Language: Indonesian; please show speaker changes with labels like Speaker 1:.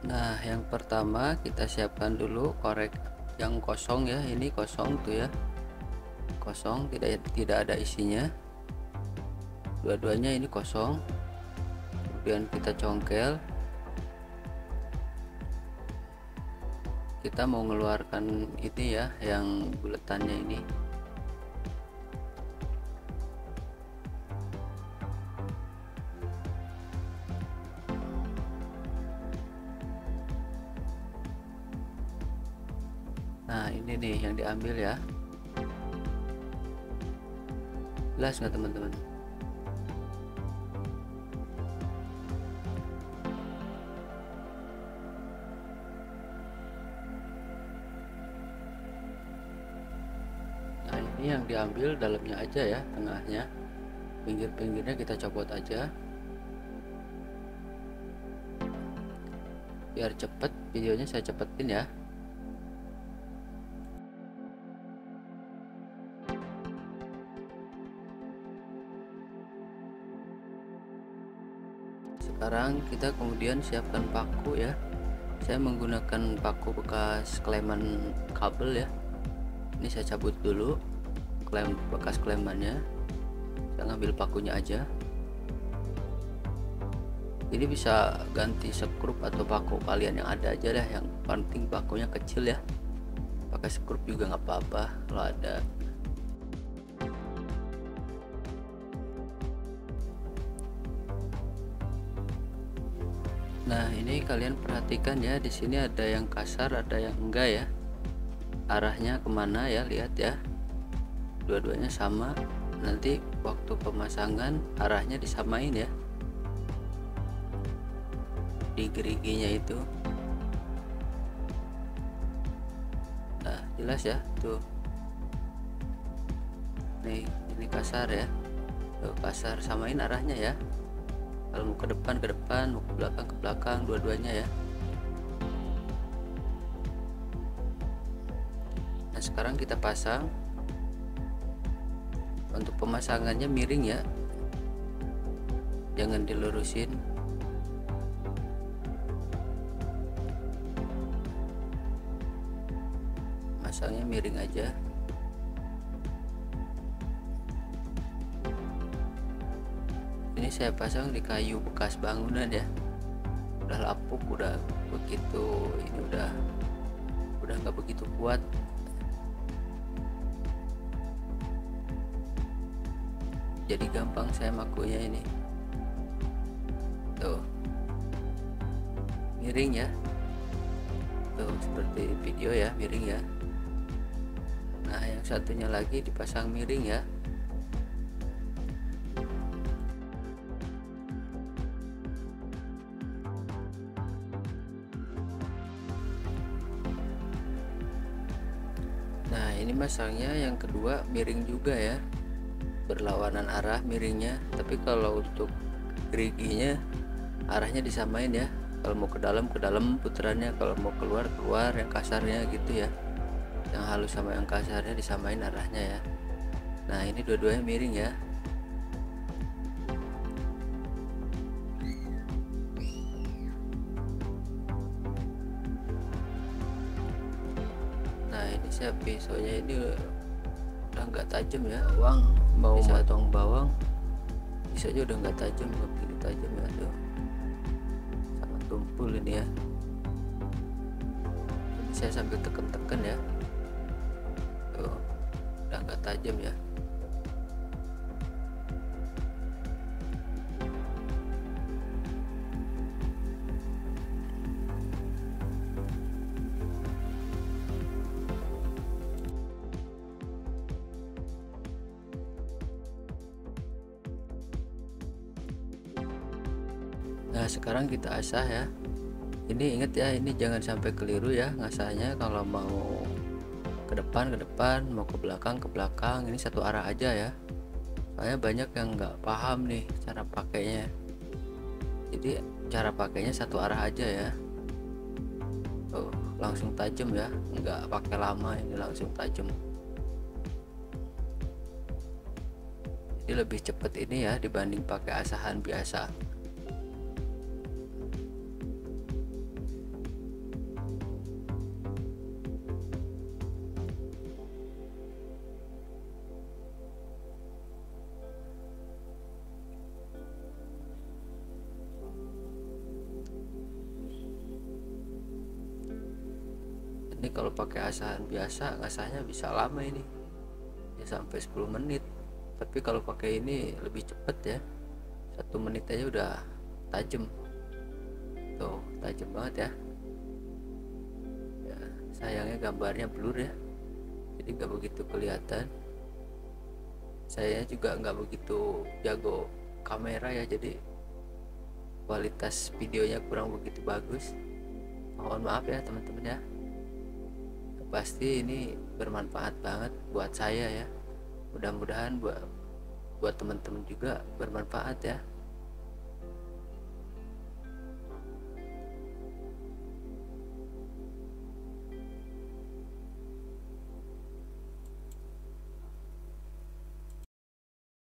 Speaker 1: Nah, yang pertama kita siapkan dulu korek yang kosong ya. Ini kosong tuh ya, kosong, tidak ada isinya, dua-duanya ini kosong. Kemudian kita congkel, kita mau mengeluarkan ini ya, yang buletannya ini. Nah, ini nih yang diambil ya. Jelas nggak teman-teman? Nah, ini yang diambil dalamnya aja ya, tengahnya. Pinggir-pinggirnya kita copot aja biar cepet. Videonya saya cepetin ya. Sekarang kita kemudian siapkan paku ya. Saya menggunakan paku bekas kleman kabel ya. Ini saya cabut dulu bekas klemannya. Saya ngambil pakunya aja. Ini bisa ganti skrup atau paku kalian yang ada aja dah, yang penting pakunya kecil ya. Pakai skrup juga nggak apa-apa kalau ada. Nah, ini kalian perhatikan ya, di sini ada yang kasar, ada yang enggak ya. Arahnya kemana ya, lihat ya. Dua-duanya sama. Nanti waktu pemasangan arahnya disamain ya. Di geriginya itu. Nah, jelas ya, tuh. Nih, ini kasar ya. Tuh, kasar, samain arahnya ya. Kalau mau ke depan, mau ke belakang, dua-duanya ya. Nah, sekarang kita pasang. Untuk pemasangannya miring ya, jangan dilurusin. Masangnya miring aja. Ini saya pasang di kayu bekas bangunan ya, udah lapuk, udah begitu, ini udah nggak begitu kuat. Jadi gampang saya makunya ini. Tuh, miring ya. Tuh, seperti video ya, miring ya. Nah, yang satunya lagi dipasang miring ya. Nah, ini masangnya yang kedua miring juga ya, berlawanan arah miringnya. Tapi kalau untuk geriginya arahnya disamain ya. Kalau mau ke dalam putarannya, kalau mau keluar yang kasarnya gitu ya. Yang halus sama yang kasarnya disamain arahnya ya. Nah, ini dua-duanya miring ya. Nah, ini saya pisaunya ini udah nggak tajam ya. Mau potong bawang pisaunya udah nggak tajam, nggak begitu tajam ya. Tuh, sangat tumpul ini ya. Ini saya sambil tekan-tekan ya. Tuh, udah nggak tajam ya. Nah, sekarang kita asah ya. Ini ingat ya, ini jangan sampai keliru ya ngasahnya. Kalau mau ke depan, mau ke belakang, ini satu arah aja ya. Soalnya banyak yang nggak paham nih cara pakainya. Jadi cara pakainya satu arah aja ya. Tuh, langsung tajam ya, nggak pakai lama, ini langsung tajam. Jadi lebih cepet ini ya dibanding pakai asahan biasa. Ini kalau pakai asahan biasa ngasahnya bisa lama ini ya, sampai 10 menit. Tapi kalau pakai ini lebih cepet ya, 1 menit aja udah tajam. Tuh tajam banget ya. Ya sayangnya gambarnya blur ya, jadi nggak begitu kelihatan. Saya juga nggak begitu jago kamera ya, jadi kualitas videonya kurang begitu bagus. Mohon maaf ya teman-teman ya. Pasti ini bermanfaat banget buat saya ya. Mudah-mudahan buat teman-teman juga bermanfaat ya.